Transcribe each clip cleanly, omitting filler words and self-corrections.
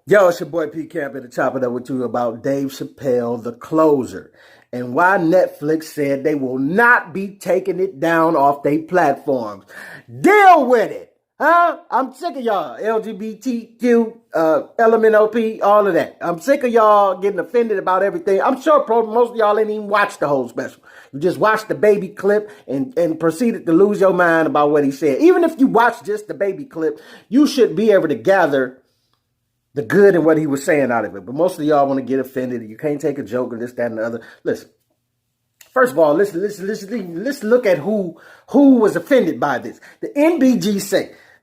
Yo, it's your boy P Camp and chopping up with you about Dave Chappelle, the closer, and why Netflix said they will not be taking it down off their platforms. Deal with it, huh? I'm sick of y'all, LGBTQ, LMNOP, all of that. I'm sick of y'all getting offended about everything. I'm sure most of y'all ain't even watched the whole special. You just watched the baby clip and proceeded to lose your mind about what he said. Even if you watch just the baby clip, you should be able to gather the good and what he was saying out of it. But most of y'all want to get offended. You can't take a joke or this, that, and the other. Listen, first of all, let's look at who was offended by this. The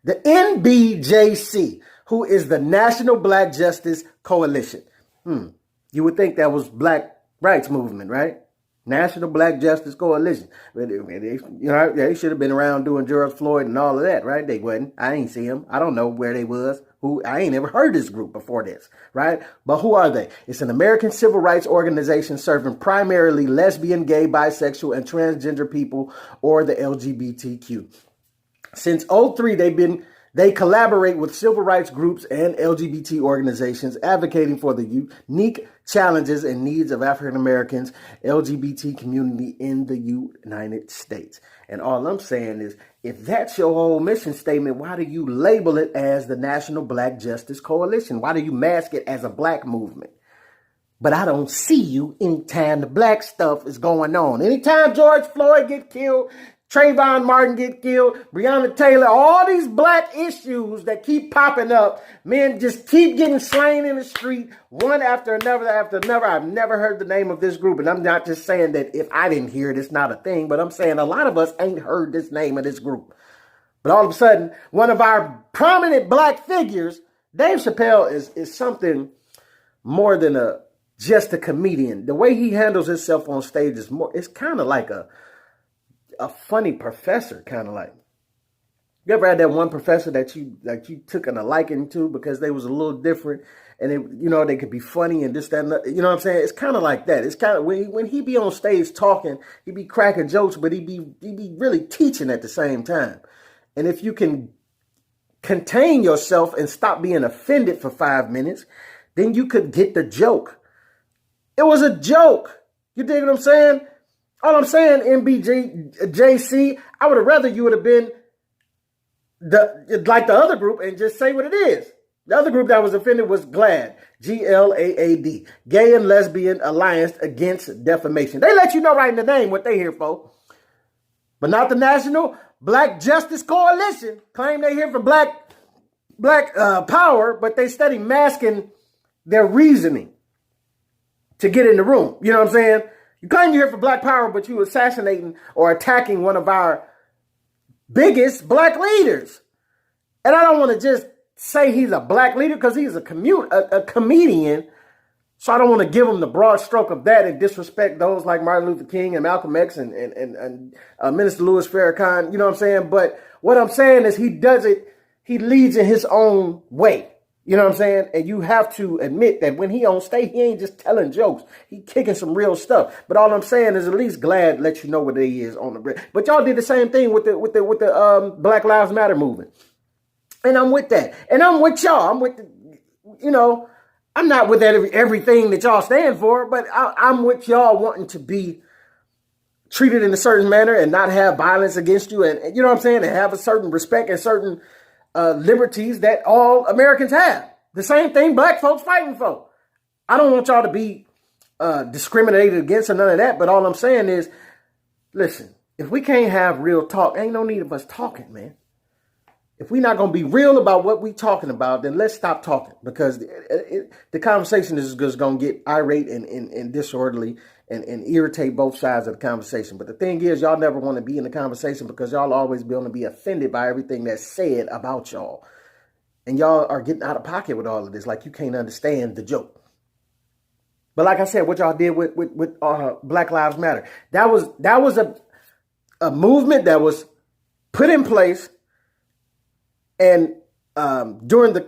NBJC, who is the National Black Justice Coalition. You would think that was Black Rights Movement, right? National Black Justice Coalition. They should have been around doing George Floyd and all of that, right? They wasn't. I ain't see them. I don't know where they was. I ain't ever heard this group before this, right? But who are they? It's an American civil rights organization serving primarily lesbian, gay, bisexual, and transgender people, or the LGBTQ. Since '03, they collaborate with civil rights groups and LGBT organizations advocating for the unique challenges and needs of African Americans, LGBT community in the United States. And all I'm saying is, if that's your whole mission statement, why do you label it as the National Black Justice Coalition? Why do you mask it as a black movement? But I don't see you anytime the black stuff is going on. Anytime George Floyd get killed, Trayvon Martin get killed, Breonna Taylor, all these black issues that keep popping up, men just keep getting slain in the street, one after another after another. I've never heard the name of this group, and I'm not just saying that if I didn't hear it, it's not a thing, but I'm saying a lot of us ain't heard this name of this group. But all of a sudden, one of our prominent black figures, Dave Chappelle, is something more than just a comedian. The way he handles himself on stage it's kind of like a funny professor, kind of like. You ever had that one professor that you took a liking to because they was a little different, and they could be funny and this, that, and that, you know what I'm saying? It's kind of like that. It's kind of when he be on stage talking, he be cracking jokes, but he be really teaching at the same time. And if you can contain yourself and stop being offended for 5 minutes, then you could get the joke. It was a joke. You dig what I'm saying? All I'm saying, NBJC, I would have rather you would have been like the other group and just say what it is. The other group that was offended was GLAAD, GLAAD, Gay and Lesbian Alliance Against Defamation. They let you know right in the name what they here for. But not the National Black Justice Coalition. Claim they here for black power, but they steady masking their reasoning to get in the room. You know what I'm saying? You claim you're here for black power, but you assassinating or attacking one of our biggest black leaders. And I don't want to just say he's a black leader because he's a comedian. So I don't want to give him the broad stroke of that and disrespect those like Martin Luther King and Malcolm X and Minister Louis Farrakhan. You know what I'm saying? But what I'm saying is he leads in his own way. You know what I'm saying? And you have to admit that when he on stage, he ain't just telling jokes. He kicking some real stuff. But all I'm saying is at least GLAAD let you know what he is on the bread. But y'all did the same thing with the Black Lives Matter movement. And I'm with that. And I'm with y'all. I'm with I'm not with everything that y'all stand for, but I'm with y'all wanting to be treated in a certain manner and not have violence against you. And you know what I'm saying? And have a certain respect and certain liberties that all Americans have. The same thing black folks fighting for. I don't want y'all to be discriminated against or none of that, but all I'm saying is, listen, if we can't have real talk, ain't no need of us talking, man. If we're not going to be real about what we're talking about, then let's stop talking, because the conversation is just going to get irate and disorderly and irritate both sides of the conversation. But the thing is, y'all never want to be in the conversation because y'all always going to be offended by everything that's said about y'all. And y'all are getting out of pocket with all of this, like you can't understand the joke. But like I said, what y'all did with Black Lives Matter, that was a movement that was put in place. And during the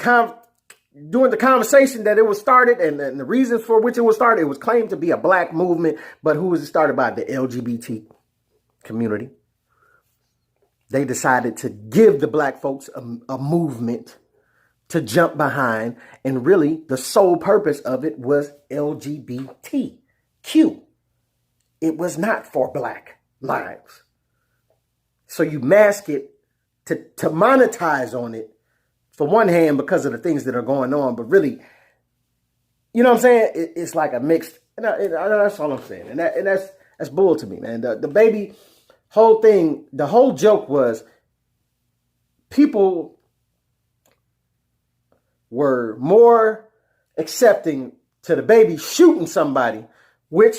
conversation that it was started and the reasons for which it was started, it was claimed to be a black movement. But who was it started by? The LGBT community. They decided to give the black folks a movement to jump behind. And really, the sole purpose of it was LGBTQ. It was not for Black lives. So you mask it to monetize on it, for one hand, because of the things that are going on. But really, you know what I'm saying? It's like a mixed, and that's all I'm saying. And that's bull to me, man. The baby whole thing, the whole joke was people were more accepting to the baby shooting somebody, which,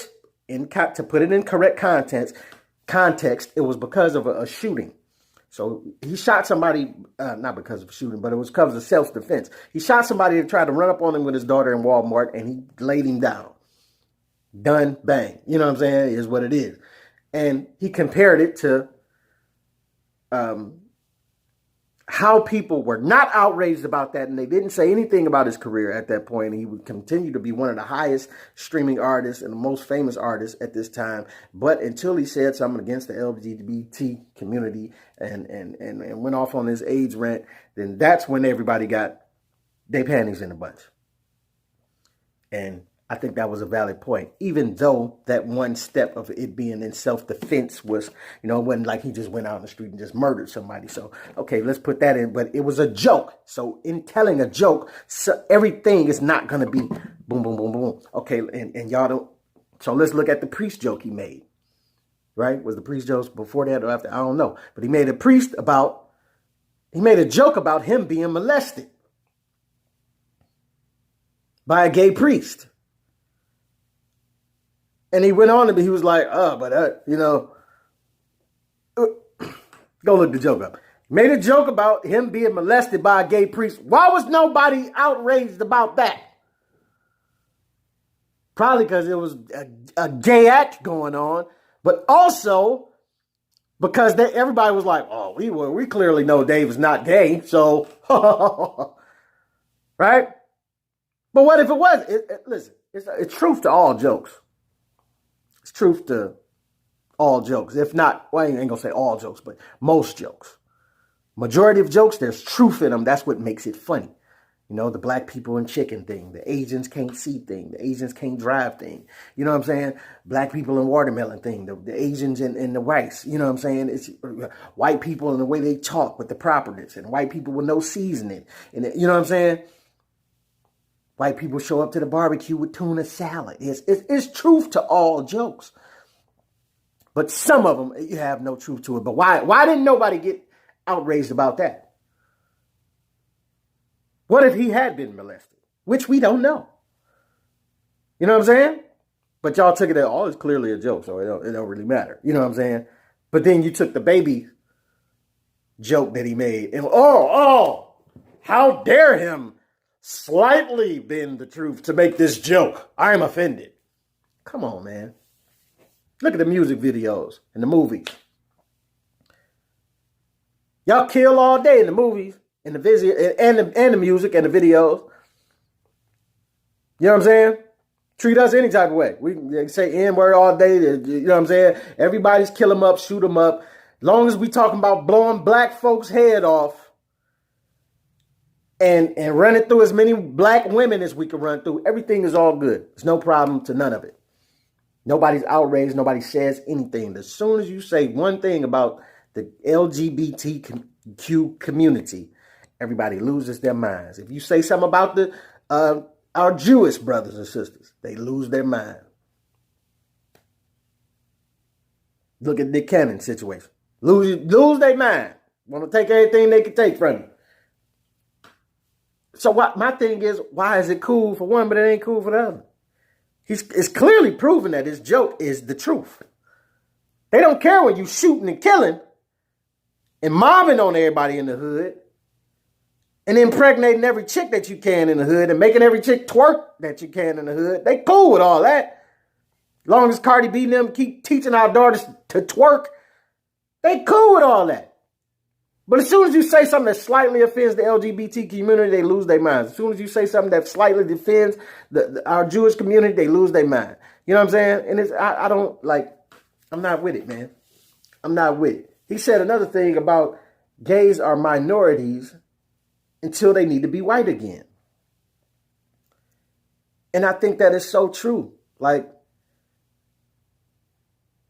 to put it in correct context, it was because of a shooting. So he shot somebody, not because of shooting, but it was because of self-defense. He shot somebody that tried to run up on him with his daughter in Walmart, and he laid him down. Done, bang. You know what I'm saying? Is what it is. And he compared it to how people were not outraged about that, and they didn't say anything about his career at that point. And he would continue to be one of the highest streaming artists and the most famous artists at this time. But until he said something against the LGBT community and went off on his AIDS rant, then that's when everybody got their panties in a bunch. And I think that was a valid point, even though that one step of it being in self-defense was, it wasn't like he just went out in the street and just murdered somebody. So, okay, let's put that in. But it was a joke. So in telling a joke, everything is not going to be boom, boom, boom, boom. Okay, and y'all don't. So let's look at the priest joke he made, right? Was the priest joke before that or after? I don't know. But he made a joke about him being molested by a gay priest. And he went on to be, he was like, go look the joke up. Made a joke about him being molested by a gay priest. Why was nobody outraged about that? Probably because it was a gay act going on, but also because everybody was like, oh, we clearly know Dave is not gay, so, right? But what if it was? Listen, it's truth to all jokes. It's truth to all jokes. If not, well, I ain't going to say all jokes, but most jokes. Majority of jokes, there's truth in them. That's what makes it funny. The black people and chicken thing, the Asians can't see thing, the Asians can't drive thing. You know what I'm saying? Black people and watermelon thing, the Asians and the whites. You know what I'm saying? It's white people and the way they talk with the properness, and white people with no seasoning. And you know what I'm saying? White people show up to the barbecue with tuna salad. It's truth to all jokes. But some of them, you have no truth to it. But why didn't nobody get outraged about that? What if he had been molested? Which we don't know. You know what I'm saying? But y'all took it as, it's clearly a joke, so it don't really matter. You know what I'm saying? But then you took the baby joke that he made, and how dare him slightly bend the truth to make this joke. I am offended. Come on, man. Look at the music videos and the movies. Y'all kill all day in the movies, in the video, and the music and the videos. You know what I'm saying? Treat us any type of way. We say N-word all day. You know what I'm saying? Everybody's kill them up, shoot them up. As long as we talking about blowing black folks' head off, and run it through as many black women as we can run through, everything is all good. There's no problem to none of it. Nobody's outraged. Nobody says anything. As soon as you say one thing about the LGBTQ community, everybody loses their minds. If you say something about our Jewish brothers and sisters, they lose their mind. Look at Nick Cannon's situation. Lose their mind. Want to take everything they can take from you. So my thing is, why is it cool for one, but it ain't cool for the other? It's clearly proven that his joke is the truth. They don't care when you shooting and killing and mobbing on everybody in the hood and impregnating every chick that you can in the hood and making every chick twerk that you can in the hood. They cool with all that. As long as Cardi B and them keep teaching our daughters to twerk, they cool with all that. But as soon as you say something that slightly offends the LGBT community, they lose their minds. As soon as you say something that slightly defends our Jewish community, they lose their mind. You know what I'm saying? And I'm not with it, man. I'm not with it. He said another thing about gays are minorities until they need to be white again. And I think that is so true. Like,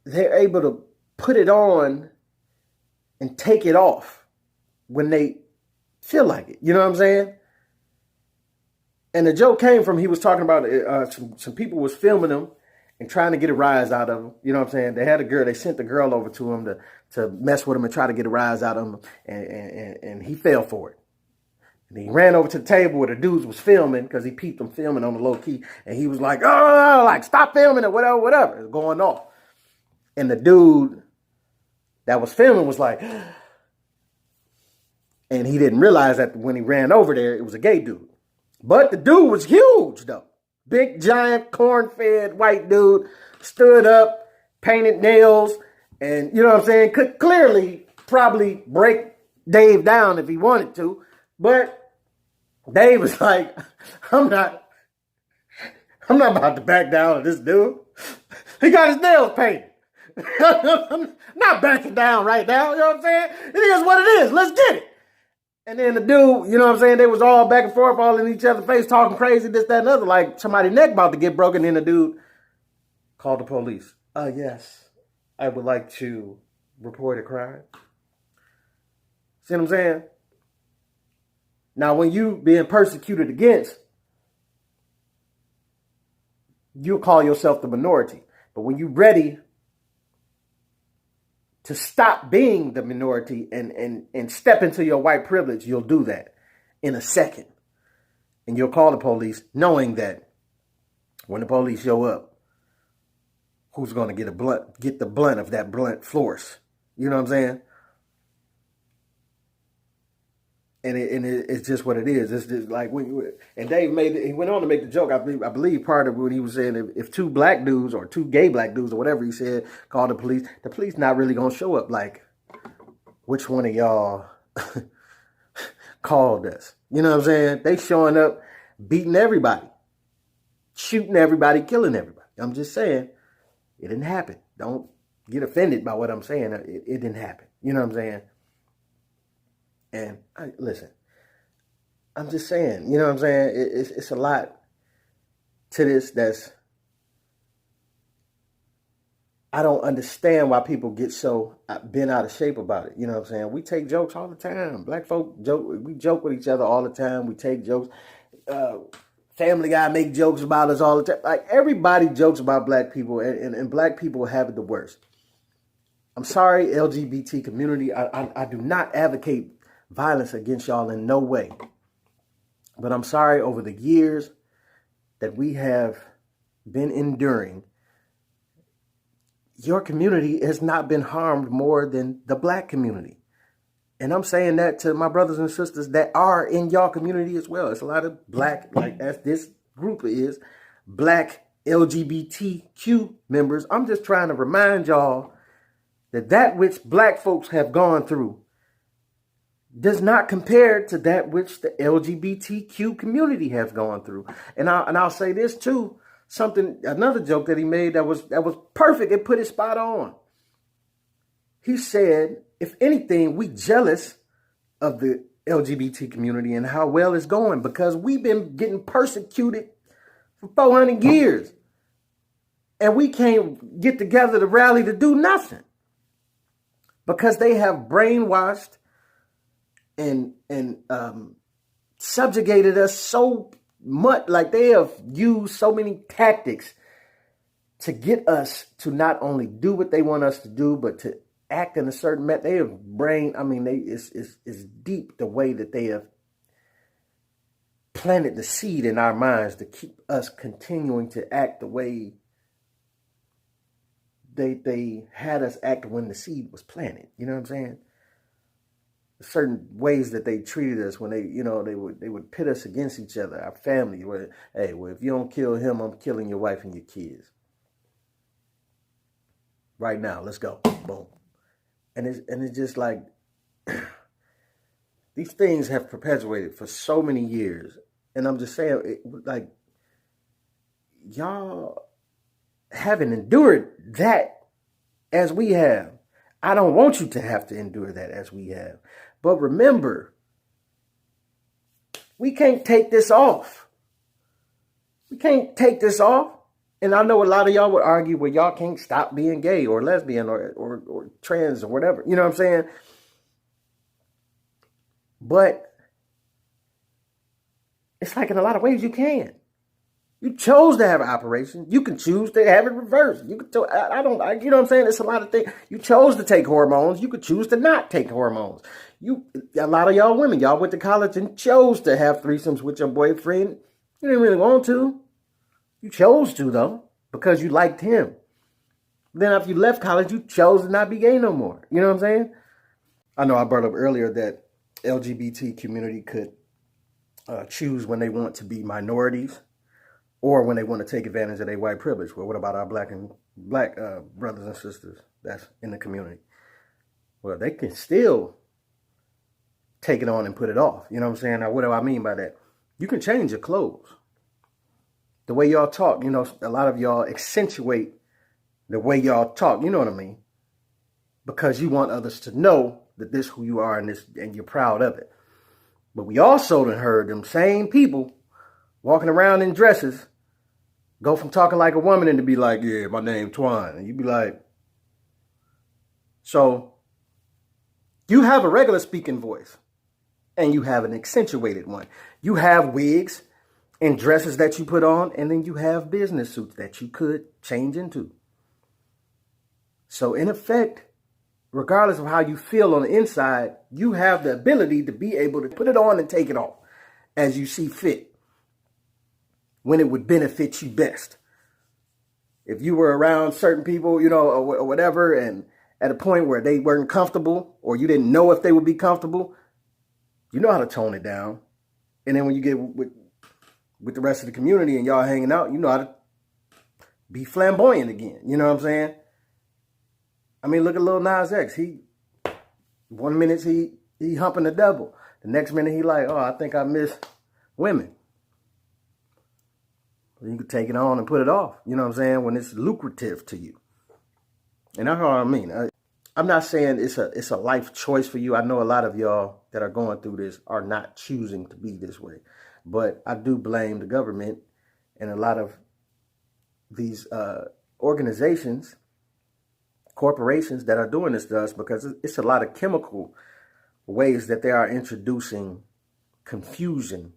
they're able to put it on and take it off when they feel like it. You know what I'm saying? And the joke came from, he was talking about some people was filming him and trying to get a rise out of him. You know what I'm saying? They had a girl, they sent the girl over to him to mess with him and try to get a rise out of him. And he fell for it. And he ran over to the table where the dudes was filming, because he peeped them filming on the low key. And he was like, oh, like, stop filming it, whatever. It was going off. And the dude that was filming was like, and he didn't realize that when he ran over there, it was a gay dude. But the dude was huge, though. Big, giant, corn-fed white dude, stood up, painted nails, and, you know what I'm saying, could clearly probably break Dave down if he wanted to. But Dave was like, I'm not about to back down to this dude. He got his nails painted. I'm not backing down right now, you know what I'm saying? It is what it is. Let's get it. And then the dude, you know what I'm saying, they was all back and forth, all in each other's face, talking crazy, this, that, and other, like somebody's neck about to get broken. Then the dude called the police. Yes, I would like to report a crime. See what I'm saying? Now, when you being persecuted against, you'll call yourself the minority. But when you're ready to stop being the minority and step into your white privilege, you'll do that in a second. And you'll call the police knowing that when the police show up, who's going to get the blunt of that blunt force? You know what I'm saying? And it's just what it is. It's just like, and Dave he went on to make the joke. I believe part of what he was saying, if two black dudes or two gay black dudes or whatever he said called the police not really gonna show up. Like, which one of y'all called us? You know what I'm saying? They showing up, beating everybody, shooting everybody, killing everybody. I'm just saying, it didn't happen. Don't get offended by what I'm saying. It didn't happen. You know what I'm saying? And listen, I'm just saying, you know what I'm saying? It's a lot to this that's, I don't understand why people get so bent out of shape about it. You know what I'm saying? We take jokes all the time. Black folk joke. We joke with each other all the time. We take jokes. Family Guy make jokes about us all the time. Like, everybody jokes about black people, and black people have it the worst. I'm sorry, LGBT community. I do not advocate violence against y'all in no way. But I'm sorry, over the years that we have been enduring, your community has not been harmed more than the black community. And I'm saying that to my brothers and sisters that are in y'all community as well. It's a lot of black, like as this group is, black LGBTQ members. I'm just trying to remind y'all that which black folks have gone through does not compare to that which the LGBTQ community has gone through. And I'll say this too, another joke that he made that was perfect. It put it spot on. He said, if anything, we jealous of the LGBT community and how well it's going, because we've been getting persecuted for 400 years. And we can't get together to rally to do nothing, because they have brainwashed and subjugated us so much. Like, they have used so many tactics to get us to not only do what they want us to do, but to act in a certain method. They have it's deep the way that they have planted the seed in our minds to keep us continuing to act the way they had us act when the seed was planted. You know what I'm saying? Certain ways that they treated us when they would pit us against each other, our family. Where, hey, well, if you don't kill him, I'm killing your wife and your kids. Right now, let's go. Boom. And it's just like, these things have perpetuated for so many years. And I'm just saying, like, y'all haven't endured that as we have. I don't want you to have to endure that as we have. But remember, We can't take this off. We can't take this off. And I know a lot of y'all would argue, well, y'all can't stop being gay or lesbian or trans or whatever. You know what I'm saying? But it's like in a lot of ways you can. You chose to have an operation. You can choose to have it reversed. You can. You know what I'm saying? It's a lot of things. You chose to take hormones. You could choose to not take hormones. A lot of y'all women, y'all went to college and chose to have threesomes with your boyfriend. You didn't really want to. You chose to, though, because you liked him. Then after you left college, you chose to not be gay no more. You know what I'm saying? I know I brought up earlier that LGBT community could choose when they want to be minorities or when they want to take advantage of their white privilege. Well, what about our black brothers and sisters that's in the community? Well, they can still take it on and put it off. You know what I'm saying? Now, what do I mean by that? You can change your clothes. The way y'all talk, you know, a lot of y'all accentuate the way y'all talk. You know what I mean? Because you want others to know that this is who you are and you're proud of it. But we also done heard them same people walking around in dresses go from talking like a woman and to be like, yeah, my name Twine. And you be like, so you have a regular speaking voice and you have an accentuated one. You have wigs and dresses that you put on, and then you have business suits that you could change into. So in effect, regardless of how you feel on the inside, you have the ability to be able to put it on and take it off as you see fit, when it would benefit you best. If you were around certain people, you know, or whatever, and at a point where they weren't comfortable or you didn't know if they would be comfortable, you know how to tone it down. And then when you get with the rest of the community and y'all hanging out, you know how to be flamboyant again. You know what I'm saying? I mean, look at Lil Nas X. One minute he humping the devil. The next minute he like, oh, I think I miss women. You can take it on and put it off. You know what I'm saying? When it's lucrative to you. And that's what I mean. I'm not saying it's a life choice for you. I know a lot of y'all that are going through this are not choosing to be this way. But I do blame the government and a lot of these organizations, corporations that are doing this to us, because it's a lot of chemical ways that they are introducing confusion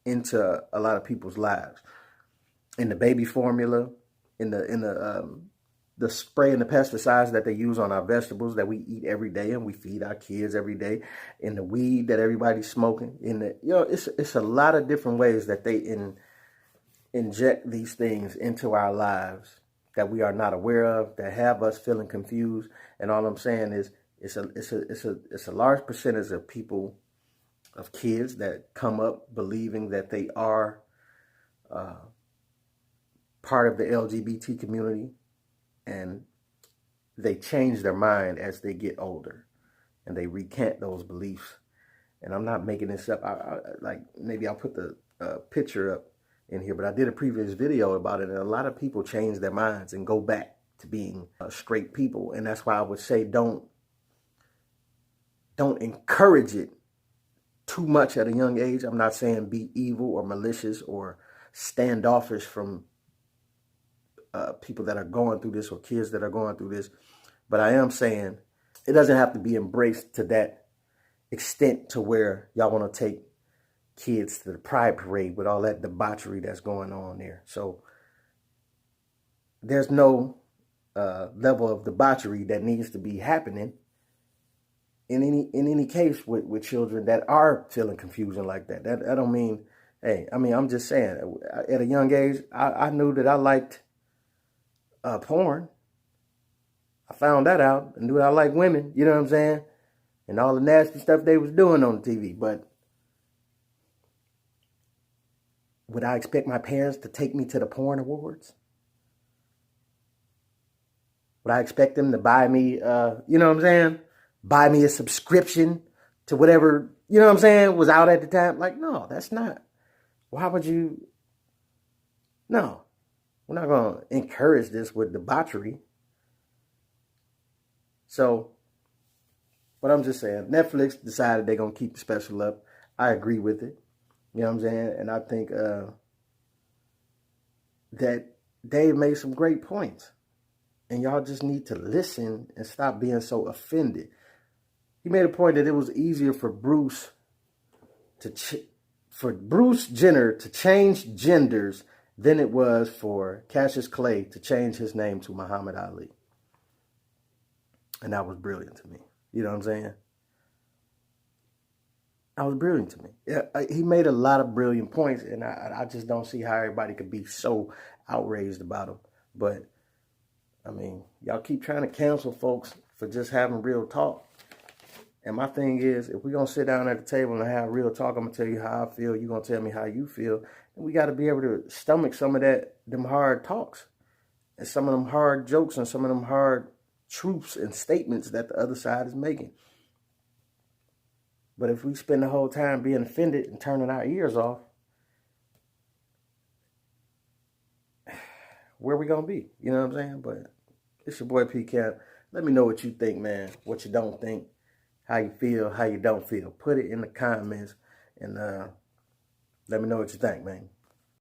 into a lot of people's lives. In the baby formula, in the spray and the pesticides that they use on our vegetables that we eat every day and we feed our kids every day, in the weed that everybody's smoking, it's a lot of different ways that they inject these things into our lives that we are not aware of, that have us feeling confused. And all I'm saying is it's a large percentage of people, of kids that come up believing that they are part of the LGBT community, and they change their mind as they get older and they recant those beliefs. And I'm not making this up. Maybe I'll put the picture up in here, but I did a previous video about it, and a lot of people change their minds and go back to being straight people. And that's why I would say don't encourage it too much at a young age. I'm not saying be evil or malicious or standoffish from people that are going through this or kids that are going through this. But I am saying it doesn't have to be embraced to that extent to where y'all want to take kids to the pride parade with all that debauchery that's going on there. So there's no level of debauchery that needs to be happening in any case with children that are feeling confusion like that. That I don't mean, hey, I mean, I'm just saying, at a young age, I knew that I liked porn. I found that out. I knew I liked women, you know what I'm saying? And all the nasty stuff they was doing on the TV. But would I expect my parents to take me to the porn awards? Would I expect them to buy me, you know what I'm saying? Buy me a subscription to whatever, you know what I'm saying, was out at the time? Like, no, that's not. Why would you? No, we're not going to encourage this with debauchery. So, but I'm just saying, Netflix decided they're going to keep the special up. I agree with it. You know what I'm saying? And I think that Dave made some great points. And y'all just need to listen and stop being so offended. He made a point that it was easier for Bruce Jenner to change genders than it was for Cassius Clay to change his name to Muhammad Ali. And that was brilliant to me. You know what I'm saying? That was brilliant to me. Yeah, he made a lot of brilliant points, and I just don't see how everybody could be so outraged about him. But, I mean, y'all keep trying to cancel folks for just having real talk. And my thing is, if we're going to sit down at the table and have real talk, I'm going to tell you how I feel, you're going to tell me how you feel. And we got to be able to stomach some of them hard talks, and some of them hard jokes, and some of them hard truths and statements that the other side is making. But if we spend the whole time being offended and turning our ears off, where we going to be? You know what I'm saying? But it's your boy P. Cap. Let me know what you think, man. What you don't think. How you feel. How you don't feel. Put it in the comments. And let me know what you think, man.